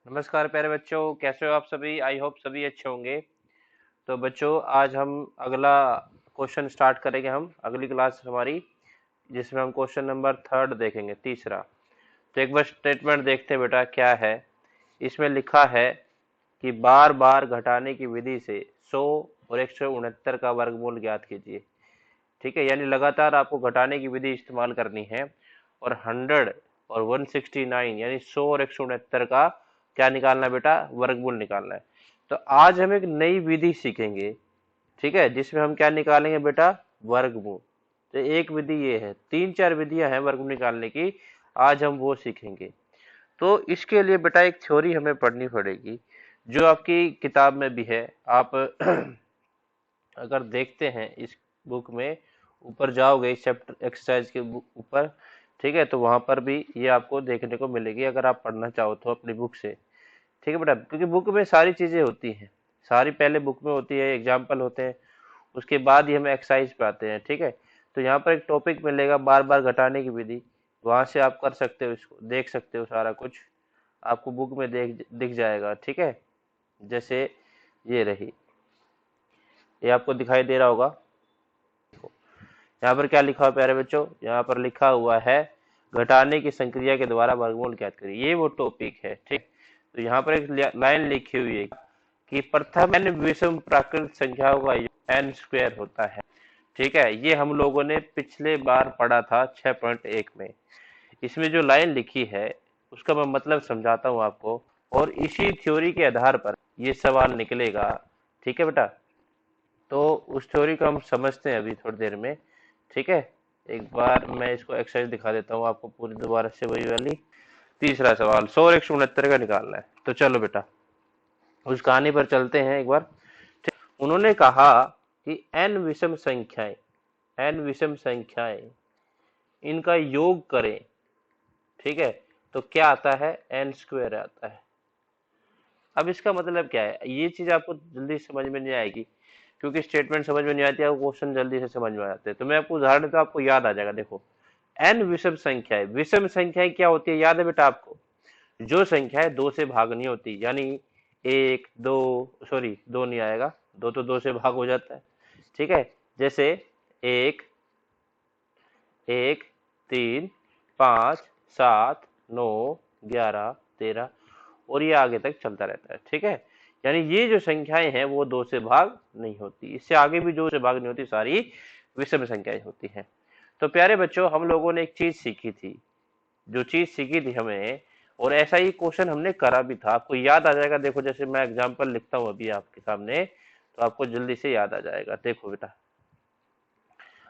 नमस्कार प्यारे बच्चों, कैसे हो आप सभी। आई होप सभी अच्छे होंगे। तो बच्चों, आज हम अगला क्वेश्चन स्टार्ट करेंगे। हम अगली क्लास हमारी, जिसमें हम क्वेश्चन नंबर थर्ड देखेंगे, तीसरा। तो एक बार स्टेटमेंट देखते हैं बेटा क्या है। इसमें लिखा है कि बार बार घटाने की विधि से 100 और 169 का वर्गमूल ज्ञात कीजिए। ठीक है, यानी लगातार आपको घटाने की विधि इस्तेमाल करनी है और 100 और 169 यानी 100 और 169 का क्या निकालना है बेटा, वर्गमूल निकालना है। तो आज हम एक नई विधि सीखेंगे, ठीक है, जिसमें हम क्या निकालेंगे बेटा, वर्गमूल। तो एक विधि ये है, तीन चार विधियां हैं वर्गमूल निकालने की, आज हम वो सीखेंगे। तो इसके लिए बेटा एक थ्योरी हमें पढ़नी पड़ेगी, जो आपकी किताब में भी है। आप अगर देखते हैं इस बुक में, ऊपर जाओगे इस चैप्टर एक्सरसाइज के ऊपर, ठीक है, तो वहां पर भी ये आपको देखने को मिलेगी, अगर आप पढ़ना चाहो तो अपनी बुक से। ठीक है बेटा, क्योंकि बुक में सारी चीजें होती हैं, सारी पहले बुक में होती है, एग्जाम्पल होते हैं, उसके बाद ही हम एक्सरसाइज पे आते हैं। ठीक है, तो यहाँ पर एक टॉपिक मिलेगा, बार बार घटाने की विधि। वहां से आप कर सकते हो, इसको देख सकते हो, सारा कुछ आपको बुक में दिख जाएगा। ठीक है, जैसे ये रही, ये आपको दिखाई दे रहा होगा। यहाँ पर क्या लिखा हुआ है प्यारे बच्चों, यहाँ पर लिखा हुआ है घटाने की संक्रिया के द्वारा वर्गमूल ज्ञात करिए। ये वो टॉपिक है। ठीक, तो यहाँ पर एक लाइन लिखी हुई है कि प्रथम n विषम प्राकृत संख्याओं का योग n स्क्वायर होता है। ठीक है, ये हम लोगों ने पिछले बार पढ़ा था 6.1 में। इसमें जो लाइन लिखी है उसका मैं मतलब समझाता हूँ आपको, और इसी थ्योरी के आधार पर ये सवाल निकलेगा। ठीक है बेटा, तो उस थ्योरी को हम समझते हैं अभी थोड़ी देर में। ठीक है, एक बार मैं इसको एक्सरसाइज दिखा देता हूँ आपको पूरी, दोबारा से वही वाली। तीसरा सवाल 100 और 169 का निकालना है। तो चलो बेटा, उस कहानी पर चलते हैं एक बार। उन्होंने कहा कि n विषम संख्याएं, n विषम संख्याएं, इनका योग करें। ठीक है, तो क्या आता है, n स्क्वायर आता है। अब इसका मतलब क्या है, ये चीज आपको जल्दी समझ में नहीं आएगी, क्योंकि स्टेटमेंट समझ में नहीं आती है, क्वेश्चन जल्दी से समझ में आते हैं। तो मैं आपको उदाहरण तो आपको याद आ जाएगा। देखो, n विषम संख्याएं, विषम संख्याएं क्या होती है, याद है बेटा आपको, जो संख्याएं दो से भाग नहीं होती, यानी एक दो, सॉरी दो नहीं आएगा, दो तो दो से भाग हो जाता है। ठीक है, जैसे एक, एक, 3, 5, 7, 9, 11, 13, और ये आगे तक चलता रहता है। ठीक है, यानी ये जो संख्याएं हैं वो दो से भाग नहीं होती, इससे आगे भी दो से भाग नहीं होती, सारी विषम संख्याएं होती हैं। तो प्यारे बच्चों, हम लोगों ने एक चीज सीखी थी, जो चीज सीखी थी हमें, और ऐसा ही क्वेश्चन हमने करा भी था, आपको याद आ जाएगा। देखो, जैसे मैं एग्जांपल लिखता हूँ अभी आपके सामने, तो आपको जल्दी से याद आ जाएगा। देखो बेटा,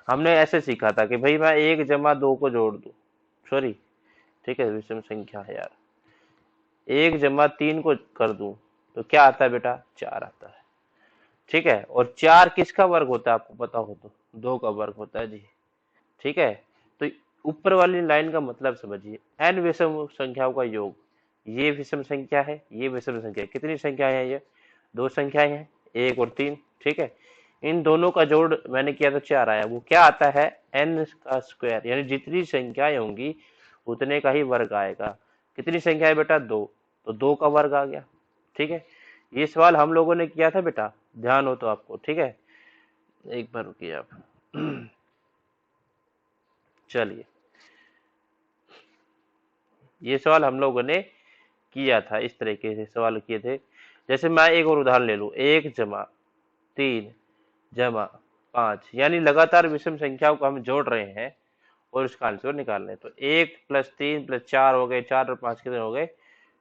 हमने ऐसे सीखा था कि भाई मैं 1 जमा 2 को जोड़ दूं, सॉरी, ठीक है, विषम संख्या है यार, 1 जमा 3 को कर दूं, तो क्या आता है बेटा, 4 आता है। ठीक है, और 4 किसका वर्ग होता है आपको पता हो तो, 2 का वर्ग होता है जी। ठीक है, तो ऊपर वाली लाइन का मतलब समझिए, n विषम संख्याओं का योग, ये विषम संख्या है, ये विषम संख्या है। कितनी संख्याएं हैं ये, दो संख्याएं हैं, 1 और 3। ठीक है, इन दोनों का जोड़ मैंने किया तो 4 आया, वो क्या आता है, n का स्क्वायर, यानी जितनी संख्याएं होंगी उतने का ही वर्ग आएगा। कितनी संख्या है बेटा, दो, तो 2 का वर्ग आ गया। ठीक है, ये सवाल हम लोगों ने किया था बेटा, ध्यान हो तो आपको। ठीक है, एक बार रुकिए आप। चलिए, ये सवाल हम लोगों ने किया था, इस तरीके से सवाल किए थे। जैसे मैं एक और उदाहरण ले लूं, 1 जमा 3 जमा 5, यानी लगातार विषम संख्याओं को हम जोड़ रहे हैं और उसका आंसर निकाल रहे हैं। तो 1 + 3 + 4 हो गए, 4 और 5 कितने हो गए,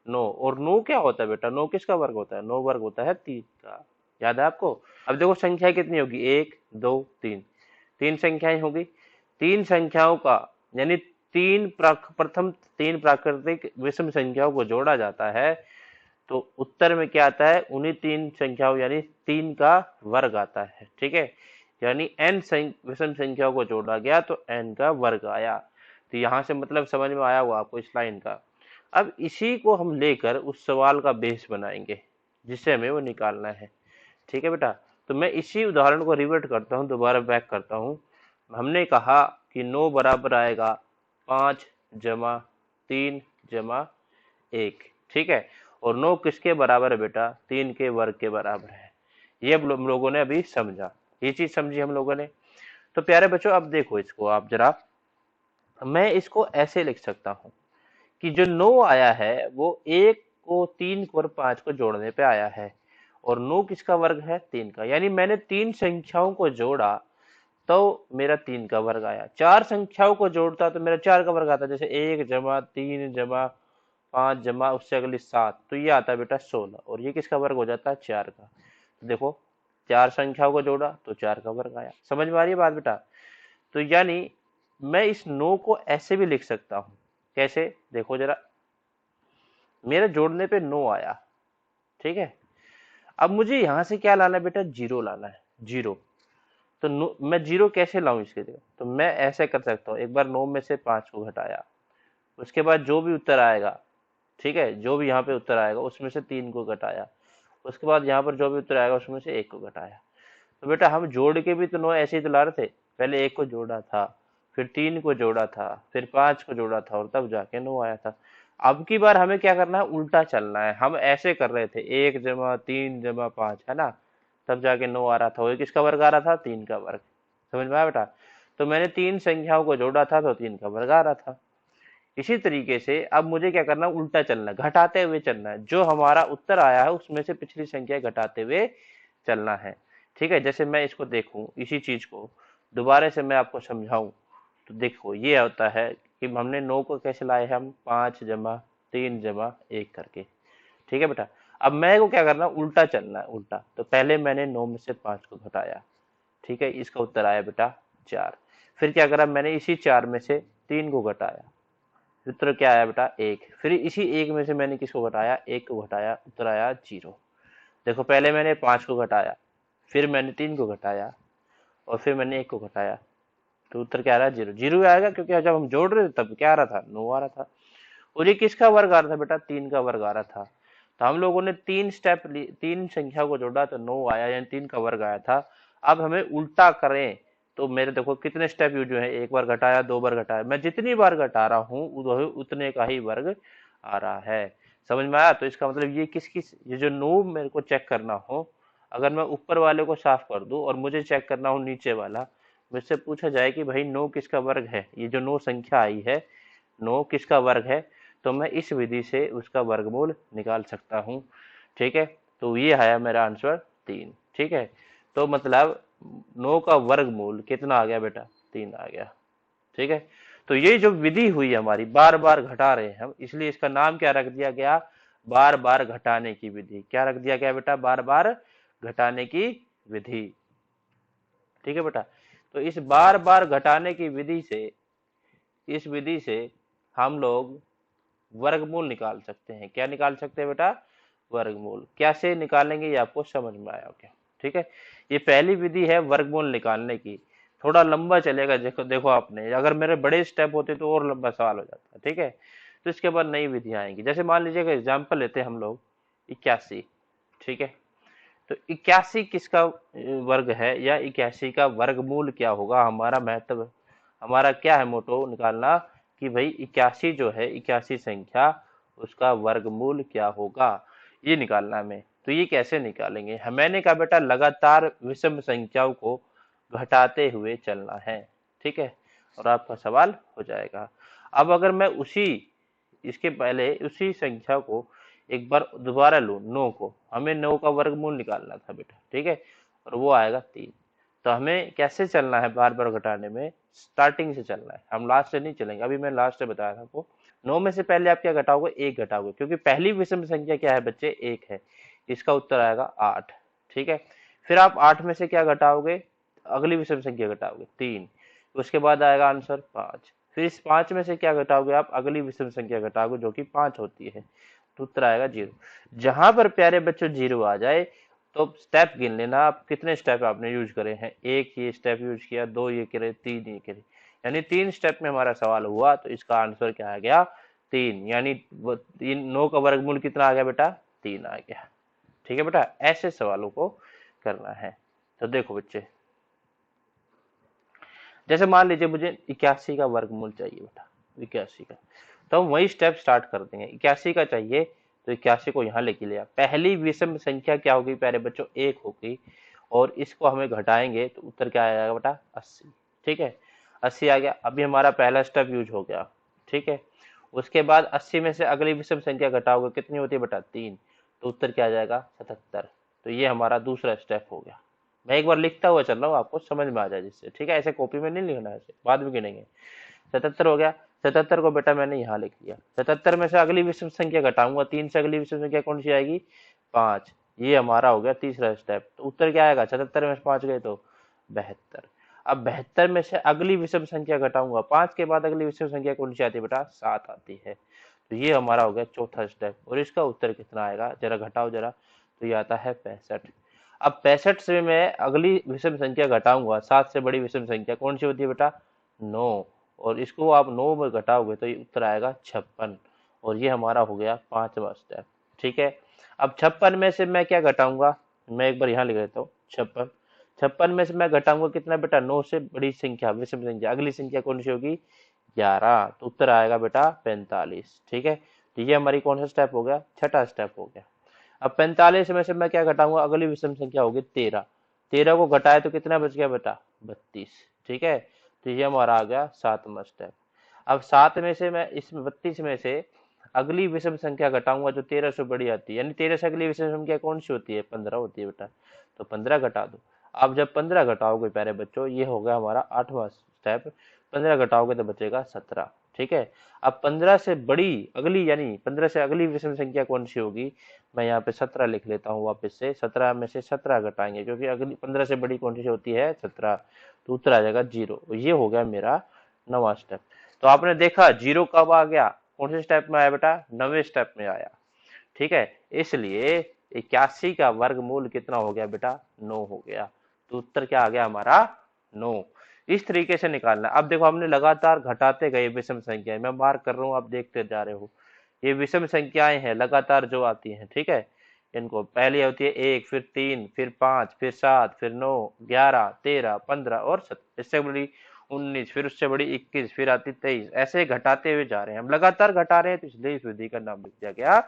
9। और 9 क्या होता है बेटा, 9 किसका वर्ग होता है, 9 वर्ग होता है 3 का। याद है आपको। अब देखो संख्या कितनी होगी, 1 2 3, तीन संख्याएं होगी। तीन संख्याओं का, यानी प्रथम तीन प्राकृतिक विषम संख्याओं को जोड़ा जाता है, तो उत्तर में क्या आता है, उन्हीं तीन संख्याओं यानी 3 का वर्ग आता है। ठीक है, यानी n विषम संख्याओं को जोड़ा गया तो n का वर्ग आया। तो यहां से मतलब समझ में आया हुआ आपको इस लाइन का। अब इसी को हम लेकर उस सवाल का बेस बनाएंगे, जिससे हमें वो निकालना है। ठीक है बेटा, तो मैं इसी उदाहरण को रिवर्ट करता हूँ, दोबारा बैक करता हूँ। हमने कहा कि 9 बराबर आएगा 5 जमा 3 जमा 1। ठीक है, और 9 किसके बराबर है बेटा, 3 के वर्ग के बराबर है। ये हम लोगों ने अभी समझा, ये चीज समझी हम लोगों ने। तो प्यारे बच्चों अब देखो इसको आप जरा, मैं इसको ऐसे लिख सकता हूँ कि जो 9 आया है वो 1 को 3 को और 5 को जोड़ने पे आया है, और 9 किसका वर्ग है, 3 का। यानी मैंने 3 संख्याओं को जोड़ा तो मेरा 3 का वर्ग आया। 4 संख्याओं को जोड़ता तो मेरा 4 का वर्ग आता, जैसे 1 जमा 3 जमा 5 जमा उससे अगली 7, तो ये आता है बेटा 16, और ये किसका वर्ग हो जाता है, 4 का। तो देखो 4 संख्याओं को जोड़ा तो 4 का वर्ग आया। समझ में आ रही है बात बेटा? तो यानी मैं इस 9 को ऐसे भी लिख सकता हूं, कैसे देखो जरा, मेरे जोड़ने पे 9 आया, ठीक है। अब मुझे यहां से क्या लाना है बेटा, जीरो लाना है, जीरो। तो मैं जीरो कैसे लाऊं इसके लिए, तो मैं ऐसे कर सकता हूँ, एक बार 9 में से 5 को घटाया, उसके बाद जो भी उत्तर आएगा, ठीक है, जो भी यहाँ पे उत्तर आएगा उसमें से 3 को घटाया, उसके बाद यहाँ पर जो भी उत्तर आएगा उसमें से 1 को घटाया। तो बेटा हम जोड़ के भी तो 9 ऐसे ही तो ला रहे थे, पहले 1 को जोड़ा था, फिर 3 को जोड़ा था, फिर 5 को जोड़ा था, और तब जाके 9 आया था। अब की बार हमें क्या करना है, उल्टा चलना है। हम ऐसे कर रहे थे 1 जमा 3 जमा 5, है ना, तब जाके 9 आ रहा था, वो किसका वर्ग आ रहा था, 3 का वर्ग। समझ में आया बेटा? तो मैंने 3 संख्याओं को जोड़ा था तो 3 का वर्ग आ रहा था। इसी तरीके से अब मुझे क्या करना है, उल्टा चलना है, घटाते हुए चलना है। जो हमारा उत्तर आया है उसमें से पिछली संख्या घटाते हुए चलना है, ठीक है। जैसे मैं इसको देखूं, इसी चीज को दोबारा से मैं आपको समझाऊं, तो देखो ये होता है कि हमने 9 को कैसे लाए हैं, हम 5 जमा 3 जमा 1 करके, ठीक है बेटा। अब मैं को क्या करना, उल्टा चलना है, उल्टा। तो पहले मैंने 9 में से 5 को घटाया, ठीक है, इसका उत्तर आया बेटा 4। फिर क्या करा, मैंने इसी 4 में से 3 को घटाया, उत्तर क्या आया बेटा 1। फिर इसी 1 में से मैंने किसको घटाया, 1 को घटाया, उत्तर आया 0। देखो पहले मैंने 5 को घटाया, फिर मैंने 3 को घटाया, और फिर मैंने 1 को घटाया, तो उत्तर क्या आ रहा है, 0। 0 आएगा क्योंकि जब हम जोड़ रहे थे तब क्या आ रहा था, 9 आ रहा था। और ये किसका वर्ग आ रहा था बेटा, 3 का वर्ग आ रहा था। तो हम लोगों ने 3 स्टेप ली, 3 संख्या को जोड़ा तो 9 आया, यानी 3 का वर्ग आया था। अब हमें उल्टा करें तो मेरे देखो कितने स्टेप यूज हुए हैं, एक बार घटाया, 2 बार घटाया, मैं जितनी बार घटा रहा हूँ उतने का ही वर्ग आ रहा है। समझ में आया? तो इसका मतलब ये ये जो 9 मेरे को चेक करना हो, अगर मैं ऊपर वाले को साफ कर दूं और मुझे चेक करना हो नीचे वाला, मुझसे पूछा जाए कि भाई 9 किसका वर्ग है, ये जो 9 संख्या आई है 9 किसका वर्ग है, तो मैं इस विधि से उसका वर्गमूल निकाल सकता हूँ, ठीक है। तो ये आया मेरा आंसर 3, ठीक है। तो मतलब 9 का वर्गमूल कितना आ गया बेटा, 3 आ गया, ठीक है। तो ये जो विधि हुई हमारी, बार बार घटा रहे हैं हम, इसलिए इसका नाम क्या रख दिया गया, बार बार घटाने की विधि। क्या रख दिया गया बेटा, बार बार घटाने की विधि, ठीक है बेटा। तो इस बार बार घटाने की विधि से, इस विधि से हम लोग वर्गमूल निकाल सकते हैं। क्या निकाल सकते हैं बेटा, वर्गमूल। कैसे निकालेंगे ये आपको समझ में आया क्या, ठीक है। ये पहली विधि है वर्गमूल निकालने की, थोड़ा लंबा चलेगा। देखो देखो आपने, अगर मेरे बड़े स्टेप होते तो और लंबा सवाल हो जाता, ठीक है। तो इसके बाद नई विधियां आएंगी। जैसे मान लीजिए एग्जाम्पल लेते हैं हम लोग 81, ठीक है। तो 81 किसका वर्ग है, या 81 का वर्गमूल क्या होगा, हमारा महत्व, हमारा क्या है मोटो निकालना, कि भाई 81 जो है, 81 संख्या, उसका वर्गमूल क्या होगा, ये निकालना हमें। तो ये कैसे निकालेंगे, मैंने कहा बेटा लगातार विषम संख्याओं को घटाते हुए चलना है, ठीक है, और आपका सवाल हो जाएगा। अब अगर मैं उसी, इसके पहले उसी संख्या को एक बार दोबारा लूं, 9 को, हमें 9 का वर्गमूल निकालना था बेटा, ठीक है, और वो आएगा 3। तो हमें कैसे चलना है, बार बार घटाने में स्टार्टिंग से चलना है, हम लास्ट से नहीं चलेंगे। अभी मैं लास्ट से बताया था आपको, 9 में से पहले आप क्या घटाओगे, 1 घटाओगे, क्योंकि पहली विषम संख्या क्या है बच्चे, 1 है, इसका उत्तर आएगा 8, ठीक है। फिर आप 8 में से क्या घटाओगे, अगली विषम संख्या घटाओगे 3, उसके बाद आएगा आंसर 5। फिर इस 5 में से क्या घटाओगे आप, अगली विषम संख्या घटाओगे जो कि 5 होती है, तो उत्तर आएगा 0। जहां पर प्यारे बच्चों 0 आ जाए तो स्टेप गिन लेना आप, कितने स्टेप आपने यूज करे हैं, 1 ये स्टेप यूज किया, 2 ये करे, 3 ये करे, यानी 3 स्टेप में हमारा सवाल हुआ। तो इसका आंसर क्या आ गया, 3, यानी 9 का वर्गमूल कितना आ गया बेटा, 3 आ गया, ठीक है बेटा। ऐसे सवालों को करना है। तो देखो बच्चे, जैसे मान लीजिए मुझे 81 का वर्गमूल चाहिए बेटा, 81 का, तो हम वही स्टेप स्टार्ट कर देंगे। 81 का चाहिए तो 81 को यहाँ लेके लिया। पहली विषम संख्या क्या होगी प्यारे बच्चों, 1 होगी, और इसको हमें घटाएंगे तो उत्तर क्या आएगा बेटा, 80। ठीक है, 80 आ गया। अभी हमारा पहला स्टेप यूज हो गया। ठीक है, उसके बाद 80 में से अगली विषम संख्या घटाओगे, कितनी होती है बेटा, 3, तो उत्तर क्या आ जाएगा, 77। तो ये हमारा दूसरा स्टेप हो गया। मैं एक बार लिखता हुआ चल रहा हूँ, आपको समझ में आ जाए जिससे। ठीक है, ऐसे कॉपी में नहीं लिखना है, ऐसे बाद में गिनेंगे। 77 हो गया। 77 को बेटा मैंने यहाँ लिख लिया। 77 में से अगली विषम संख्या घटाऊंगा, 3 से अगली विषम संख्या कौन सी आएगी, 5। ये हमारा हो गया तीसरा स्टेप। तो उत्तर क्या आएगा, 77 में से 5 गए तो 72। अब 72 में से अगली विषम संख्या घटाऊंगा, 5 के बाद अगली विषम संख्या कौन सी आती है बेटा, 7 आती है। तो ये हमारा हो गया चौथा स्टेप। और इसका उत्तर कितना आएगा, जरा घटाओ जरा, तो ये आता है 65। अब 65 से मैं अगली विषम संख्या घटाऊंगा, 7 से बड़ी विषम संख्या कौन सी होती है बेटा, 9। और इसको आप 9 में घटाओगे तो ये उत्तर आएगा 56। और ये हमारा हो गया पांचवा स्टेप। ठीक है, अब 56 में से मैं क्या घटाऊंगा, मैं एक बार यहाँ लिख लेता हूँ 56। 56 में से मैं घटाऊंगा कितना बेटा, 9 से बड़ी संख्या विषम संख्या, अगली संख्या कौन सी होगी, 11। तो उत्तर आएगा बेटा 45। ठीक है, तो ये हमारी कौन सा स्टेप हो गया, छठा स्टेप हो गया। अब 45 में से मैं क्या घटाऊंगा, अगली विषम संख्या होगी 13। 13 को घटाए तो कितना बच गया बेटा, 32। ठीक है, तो ये हमारा आ गया सातवां स्टेप। अब 7 में से मैं इसमें 32 में से अगली विषम संख्या घटाऊंगा जो 13 से बड़ी आती है, यानी 13 से अगली विषम संख्या कौन सी होती है, 15 होती है बेटा। तो 15 घटा दो। अब जब 15 घटाओगे प्यारे बच्चों, ये हो गया हमारा 8वां स्टेप। 15 घटाओगे तो बचेगा 17। ठीक है, अब 15 से बड़ी अगली, यानी 15 से अगली विषम संख्या कौन सी होगी, मैं यहाँ पे 17 लिख लेता हूँ वापस से। 17 में से 17 घटाएंगे, क्योंकि अगली 15 से बड़ी कौन सी होती है, 17। तो उत्तर आ जाएगा 0। ये हो गया मेरा 9वां स्टेप। तो आपने देखा 0 कब आ गया, कौन से स्टेप में आया बेटा, 9वें स्टेप में आया। ठीक है, इसलिए 81 का वर्गमूल कितना हो गया बेटा, 9 हो गया। तो उत्तर क्या आ गया हमारा, 9। इस तरीके से निकालना। अब देखो हमने लगातार घटाते गए विषम संख्याएं, मैं मार्क कर रहा हूँ, आप देखते जा रहे हो। ये विषम संख्याएं हैं लगातार जो आती हैं। ठीक है, इनको पहली होती है 1, फिर 3, फिर 5, फिर 7, फिर 9, 11, 13, 15 और 17, इससे बड़ी 19, फिर उससे बड़ी 21, फिर आती 23। ऐसे घटाते हुए जा रहे हैं हम, लगातार घटा रहे हैं, तो इसलिए इस विधि का नाम लिख दिया गया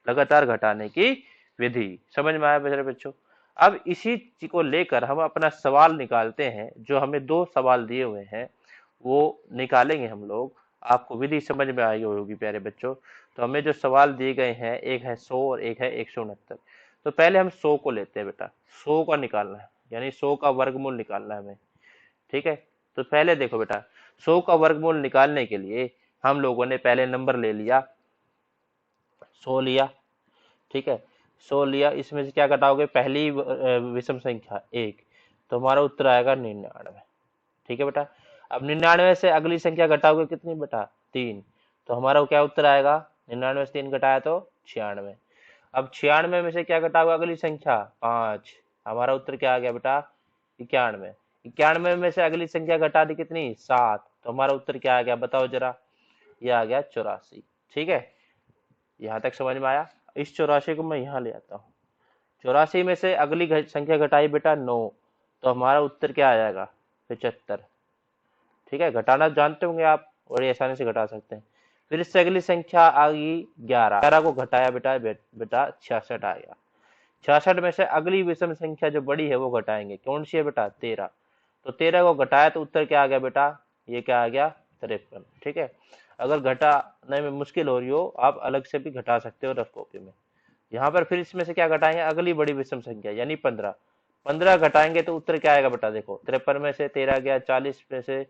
लगातार घटाने की विधि। समझ में आया मेरे बच्चों। अब इसी चीज को लेकर हम अपना सवाल निकालते हैं। जो हमें 2 सवाल दिए हुए हैं वो निकालेंगे हम लोग। आपको विधि समझ में आई होगी प्यारे बच्चों। तो हमें जो सवाल दिए गए हैं, एक है 100 और एक है 169। तो पहले हम 100 को लेते हैं बेटा, 100 का निकालना है, यानी 100 का वर्गमूल निकालना है हमें। ठीक है, तो पहले देखो बेटा, 100 का वर्गमूल निकालने के लिए हम लोगों ने पहले नंबर ले लिया, 100 लिया। ठीक है, 100 लिया, इसमें से क्या घटाओगे, पहली विषम संख्या 1, तो हमारा उत्तर आएगा 99। ठीक है बेटा, अब 99 से अगली संख्या घटाओगे कितनी बेटा, 3, तो हमारा क्या उत्तर आएगा, 99 से 3 घटाया तो 96। अब 96 में से क्या घटाओगे, अगली संख्या 5, हमारा उत्तर क्या आ गया बेटा, 91। 91 में से अगली संख्या घटा दी कितनी, 7, तो हमारा उत्तर क्या आ गया बताओ जरा, ये आ गया 84। ठीक है, यहाँ तक समझ में आया। इस 84 को मैं यहाँ ले आता हूँ। 84 में से अगली संख्या घटाई बेटा 9, तो हमारा उत्तर क्या आ जाएगा, 75। ठीक है, घटाना जानते होंगे आप और ये आसानी से घटा सकते हैं। फिर इससे अगली संख्या आ गई 11, 11 को घटाया बेटा बेटा 66 आ गया। 66 में से अगली विषम संख्या जो बड़ी है वो घटाएंगे, कौन सी है बेटा, 13। तो 13 को घटाया तो उत्तर क्या आ गया बेटा, ये क्या आ गया, 53। ठीक है, अगर घटाने में मुश्किल हो रही हो आप अलग से भी घटा सकते हो रफ कॉपी में। यहाँ पर फिर इसमें से क्या घटाएंगे, अगली बड़ी विषम संख्या यानी 15। 15 घटाएंगे तो उत्तर क्या आएगा बेटा, देखो 53 में से 13 गया, 40 में से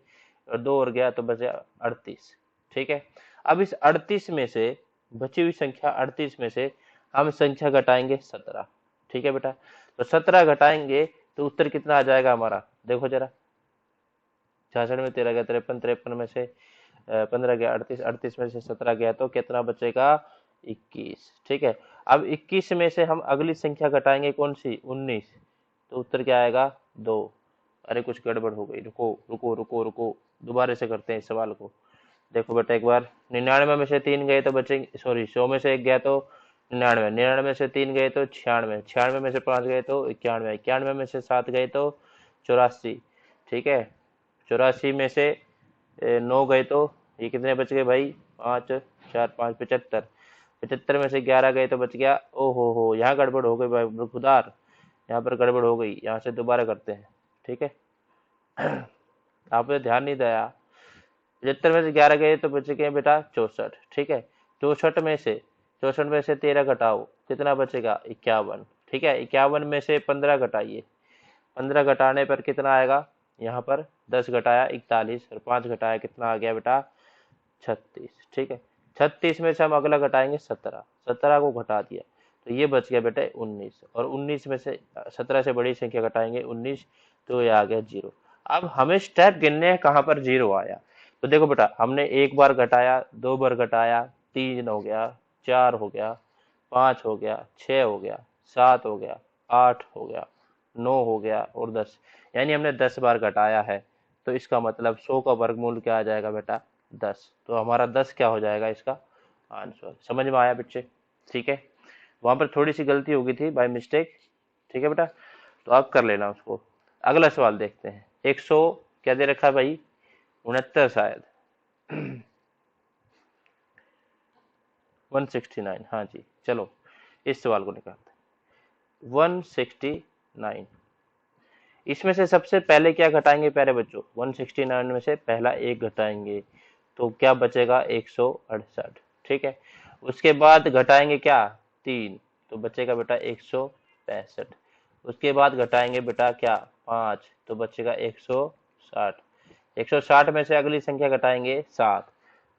2 और गया तो बचे 38। ठीक है, अब इस 38 में से बची हुई संख्या 38 में से हम संख्या घटाएंगे 17। ठीक है बेटा, तो 17 घटाएंगे तो उत्तर कितना आ जाएगा हमारा, देखो जरा, 66 में 13 गया 53, 53 में से 15 गया 38, 38 में से 17 गया तो कितना बचेगा, 21। ठीक है, अब 21 में से हम अगली संख्या घटाएंगे कौन सी, 19, तो उत्तर क्या आएगा, 2। अरे कुछ गड़बड़ हो गई, रुको रुको रुको रुको, दोबारा से करते हैं इस सवाल को। देखो बेटा एक बार, 99 में से 3 गए तो बचेंगे, सॉरी 100 में से 1 गया तो 99, 99 में से 3 गए तो 96, 96 में से 5 गए तो 91, 91 में से 7 गए तो 84। ठीक है, 84 में से 9 गए तो ये कितने बच गए भाई, 5 4 5 75। 75 में से 11 गए तो बच गया, ओ हो, यहाँ गड़बड़ हो गई भाई खुदार, यहाँ पर गड़बड़ हो गई, यहाँ से दोबारा करते हैं। ठीक है आपने ध्यान नहीं दिया। 75 में से 11 गए तो बच गए बेटा 64। ठीक है, 64 में से 13 घटाओ, कितना बचेगा 51। ठीक है, 51 में से 15 घटाइए, 15 घटाने पर कितना आएगा, यहाँ पर 10 घटाया 41 और 5 घटाया कितना आ गया बेटा 36। ठीक है, 36 में से हम अगला घटाएंगे 17, 17 को घटा दिया तो ये बच गया बेटा 19, और 19 में से 17 से बड़ी संख्या घटाएंगे 19, तो ये आ गया 0। अब हमें स्टेप गिनने हैं कहाँ पर 0 आया। तो देखो बेटा, हमने एक बार घटाया, दो बार घटाया, 3 हो गया, 4 हो गया, 5 हो गया, 6 हो गया, 7 हो गया, 8 हो गया, 9 हो गया और 10, यानी हमने 10 बार घटाया है। तो इसका मतलब 100 का वर्गमूल क्या आ जाएगा बेटा 10। तो हमारा 10 क्या हो जाएगा इसका आंसर। समझ में आया बच्चे? ठीक है, वहां पर थोड़ी सी गलती हो गई थी बाय मिस्टेक। ठीक है बेटा, तो आप कर लेना उसको। अगला सवाल देखते हैं। 100 क्या दे रखा है भाई, 69 शायद 169, हाँ जी। चलो इस सवाल को निकालते हैं। 169, इसमें से सबसे पहले क्या घटाएंगे प्यारे बच्चों, 169 में से पहला एक घटाएंगे तो क्या बचेगा 168। ठीक है, उसके बाद घटाएंगे क्या 3, तो बचेगा बेटा 165। उसके बाद घटाएंगे बेटा क्या 5, तो बचेगा 160। 160 में से अगली संख्या घटाएंगे 7,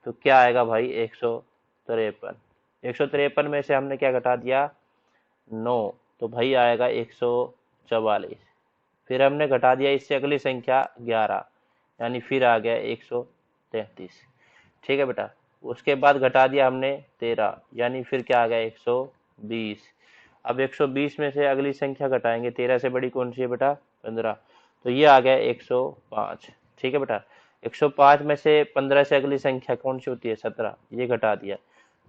तो क्या आएगा भाई 153। 153 में से हमने क्या घटा दिया 9, तो भाई आएगा 144। फिर हमने घटा दिया इससे अगली संख्या 11, यानी फिर आ गया 133। ठीक है बेटा, उसके बाद घटा दिया हमने 13, यानी फिर क्या आ गया 120। अब 120 में से अगली संख्या घटाएंगे, 13 से बड़ी कौन सी है बेटा 15, तो ये आ गया 105। ठीक है बेटा, 105 में से 15 से अगली संख्या कौन सी होती है 17, ये घटा दिया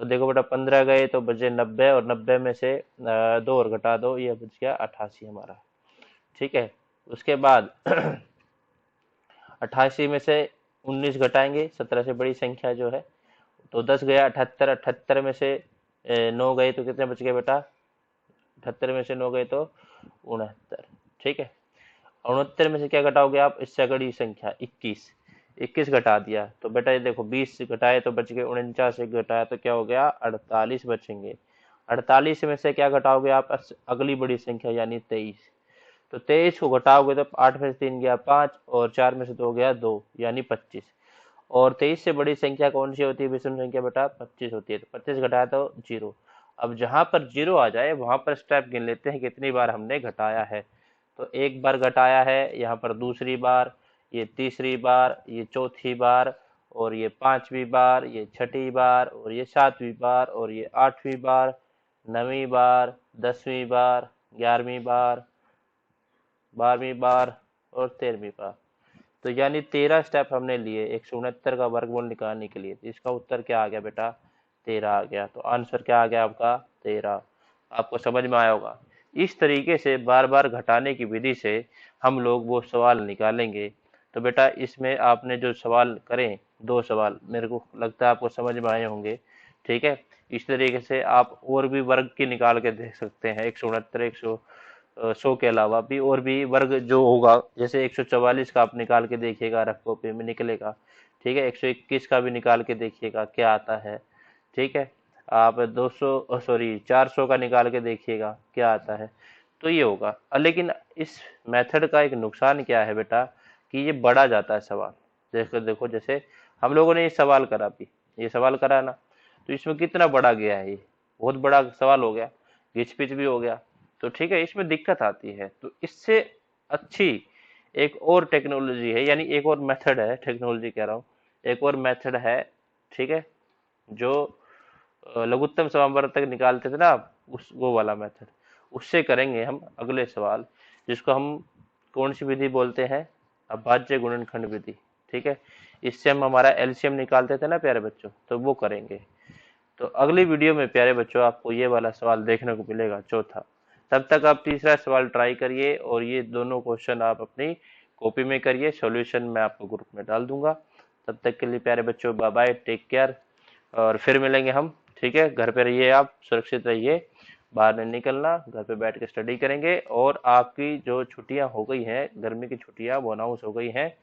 तो देखो बेटा 15 गए तो बचे 90, और 90 में से 2 और घटा दो, ये बच गया 88 हमारा। ठीक है, उसके बाद 88 में से 19 घटाएंगे, 17 से बड़ी संख्या जो है, तो 10 गया 78, 78 में से 9 गए तो कितने बच गए बेटा 78 में से 9 गए तो 69। ठीक है, 69 में से क्या घटाओगे आप, इससे बड़ी संख्या 21, 21 घटा दिया तो बेटा ये देखो 20 घटाए तो बच गए 49, एक घटाया तो क्या हो गया 48 बचेंगे। 48 में से क्या घटाओगे आप, अगली बड़ी संख्या यानी 23, तो 23 को घटाओगे तो 8 में से 3 गया 5, और 4 में से 2 गया 2, यानी 25। और 23 से बड़ी संख्या कौन सी होती है विषम संख्या बेटा 25 होती है, तो 25 घटाया तो 0। अब जहां पर 0 आ जाए वहां पर स्टेप गिन लेते हैं कितनी बार हमने घटाया है। तो एक बार घटाया है, यहाँ पर दूसरी बार, ये तीसरी बार, ये चौथी बार, और ये 5वीं बार, ये 6ठी बार, और ये 7वीं बार, और ये 8वीं बार, 9वीं बार, 10वीं बार, 11वीं बार, 12वीं बार और 13वीं बार। तो यानी 13 स्टेप हमने लिए 169 का वर्गमूल निकालने के लिए। तो इसका उत्तर क्या आ गया बेटा 13 आ गया। तो आंसर क्या आ गया आपका 13। आपको समझ में आया होगा। इस तरीके से बार बार घटाने की विधि से हम लोग वो सवाल निकालेंगे। तो बेटा इसमें आपने जो सवाल करें, 2 सवाल, मेरे को लगता है आपको समझ में आए होंगे। ठीक है, इस तरीके से आप और भी वर्ग की निकाल के देख सकते हैं। 169, 100 के अलावा भी और भी वर्ग जो होगा, जैसे 144 का आप निकाल के देखिएगा, रफ कॉपी में निकलेगा। ठीक है, 121 का भी निकाल के देखिएगा क्या आता है। ठीक है, आप 400 का निकाल के देखिएगा क्या आता है। तो ये होगा। लेकिन इस मेथड का एक नुकसान क्या है बेटा कि ये बढ़ा जाता है सवाल। देखो जैसे हम लोगों ने ये सवाल करा, भी ये सवाल करा ना, तो इसमें कितना बड़ा गया है, ये बहुत बड़ा सवाल हो गया, घिच पिच भी हो गया। तो ठीक है, इसमें दिक्कत आती है। तो इससे अच्छी एक और टेक्नोलॉजी है, यानी एक और मेथड है, टेक्नोलॉजी कह रहा हूँ, एक और मेथड है। ठीक है, जो लघुत्तम समावर्तक निकालते थे ना आप, उस वो वाला मेथड, उससे करेंगे हम अगले सवाल, जिसको हम कौन सी विधि बोलते हैं, अभाज्य गुणनखंड विधि। ठीक है, इससे हम हमारा एलसीएम निकालते थे ना प्यारे बच्चों, तो वो करेंगे। तो अगली वीडियो में प्यारे बच्चों आपको ये वाला सवाल देखने को मिलेगा, चौथा। तब तक आप तीसरा सवाल ट्राई करिए, और ये दोनों क्वेश्चन आप अपनी कॉपी में करिए, सॉल्यूशन मैं आपको ग्रुप में डाल दूंगा। तब तक के लिए प्यारे बच्चों बाय बाय, टेक केयर, और फिर मिलेंगे हम। ठीक है, घर पे रहिए, आप सुरक्षित रहिए, बाहर नहीं निकलना, घर पे बैठ के स्टडी करेंगे। और आपकी जो छुट्टियां हो गई हैं, गर्मी की छुट्टियां वो अनाउंस हो गई हैं,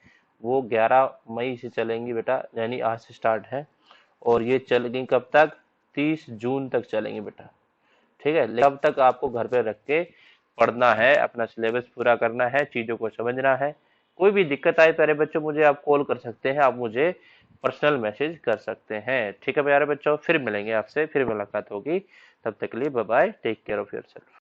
वो 11 मई से चलेंगी बेटा, यानी आज से स्टार्ट है। और ये चलेंगी कब तक? 30 जून तक चलेंगी बेटा। ठीक है, लेकिन तब तक आपको घर पे रख के पढ़ना है, अपना सिलेबस पूरा करना है, चीजों को समझना है। कोई भी दिक्कत आए प्यारे बच्चों, मुझे आप कॉल कर सकते हैं, आप मुझे पर्सनल मैसेज कर सकते हैं। ठीक है प्यारे बच्चों, फिर मिलेंगे आपसे, फिर मुलाकात होगी। तब तक के लिए bye bye, take care of yourself.